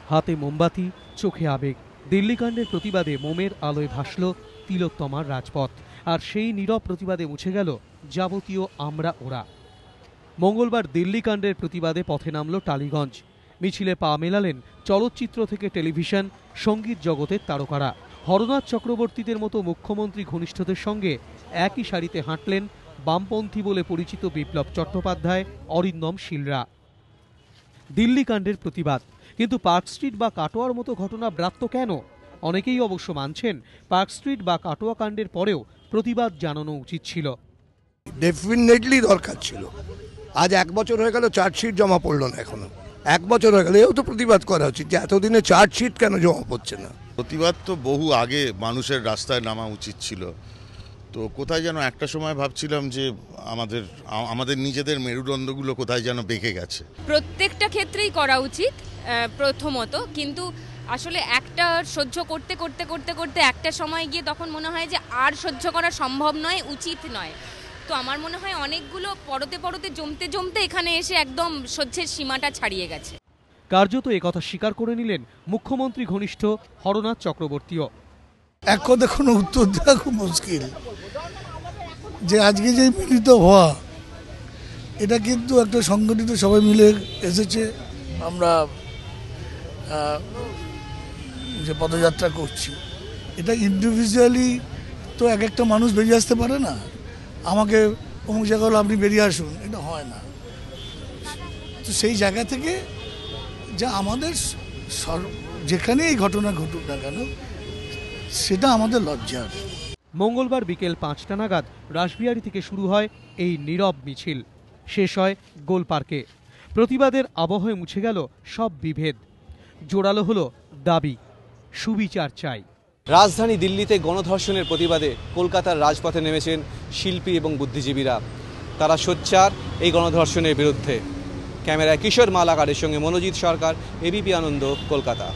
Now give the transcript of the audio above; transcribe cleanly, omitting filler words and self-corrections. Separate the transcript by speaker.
Speaker 1: হাতে মোমবাতি, চোখে আবেগ। দিল্লিকাণ্ডের প্রতিবাদে মোমের আলোয় ভাসল তিলোত্তমার রাজপথ, আর সেই নীরব প্রতিবাদে মুছে গেল যাবতীয় আমরা ওরা। মঙ্গলবার দিল্লিকাণ্ডের প্রতিবাদে পথে নামল টালিগঞ্জ। মিছিলে পা মেলালেন চলচ্চিত্র থেকে টেলিভিশন, সঙ্গীত জগতের তারকারা। হরনাথ চক্রবর্তীদের মতো মুখ্যমন্ত্রী ঘনিষ্ঠদের সঙ্গে একই সারিতে হাঁটলেন বামপন্থী বলে পরিচিত বিপ্লব চট্টোপাধ্যায়, অরিন্দম শীলরা। দিল্লিকাণ্ডের প্রতিবাদ, কিন্তু পার্ক স্ট্রিট বা কাটোয়ার মতো ঘটনা ব্রাত্য কেন? অনেকেই অবশ্য মানছেন পার্ক স্ট্রিট বা কাটোয়া কাণ্ডের পরেও প্রতিবাদ জানানো উচিত ছিল।
Speaker 2: ডেফিনেটলি দরকার ছিল। আজ 1 বছর হয়ে গেল, চার্জশিট জমা পড়লো না এখনো। 1 বছর হয়ে গেল, এও তো প্রতিবাদ করা উচিত যে এতদিনে চার্জশিট কেন জমা পড়ছে না।
Speaker 3: প্রতিবাদ তো বহু আগে মানুষের রাস্তায় নামা উচিত ছিল। তো কোথায় যেন একটা সময় ভাবছিলাম যে আমাদের নিজেদের মেরুদণ্ডগুলো কোথায় যেন বেঁকে গেছে।
Speaker 4: প্রত্যেকটা ক্ষেত্রেই করা উচিত প্রথমত, কিন্তু আসলে একটা সহ্য করতে করতে করতে করতে একটা সময় গিয়ে তখন মনে হয় যে আর সহ্য করা সম্ভব নয়, উচিত নয়। তো আমার মনে হয় অনেকগুলো পরতে পরতে জমতে জমতে এখানে এসে একদম সহ্যের সীমাটা ছাড়িয়ে গেছে।
Speaker 1: কার্যত একথা স্বীকার করে নিলেন মুখ্যমন্ত্রী ঘনিষ্ঠ হরনাথ চক্রবর্তীও।
Speaker 5: এক কথা কোনো উত্তর দেওয়া খুব মুশকিল, যে আজকে যে মিলিত হওয়া, এটা কিন্তু একটা সংগঠিত সবাই মিলে এসেছে। আমরা যে পদযাত্রা করছি, এটা ইন্ডিভিজুয়ালি তো এক একটা মানুষ বেরিয়ে আসতে পারে না। আমাকে অমুক জায়গা হলো আপনি বেরিয়ে আসুন, এটা হয় না। তো সেই জায়গা থেকে যা আমাদের যেখানে এই ঘটনা ঘটুক না কেন, সেটা আমাদের লজ্জার।
Speaker 1: মঙ্গলবার বিকেল 5টা নাগাদ রাসবিহারী থেকে শুরু হয় এই নীরব মিছিল, শেষ হয় গোল পার্কে। প্রতিবাদের আবহে মুছে গেল সব বিভেদ, জোরালো হলো দাবি, সুবিচার চাই।
Speaker 6: রাজধানী দিল্লিতে গণধর্ষণের প্রতিবাদে কলকাতার রাজপথে নেমেছেন শিল্পী এবং বুদ্ধিজীবীরা। তারা সোচ্চার এই গণধর্ষণের বিরুদ্ধে। ক্যামেরায় কিশোর মালাকারের সঙ্গে মনোজিৎ সরকার, এবিপি আনন্দ, কলকাতা।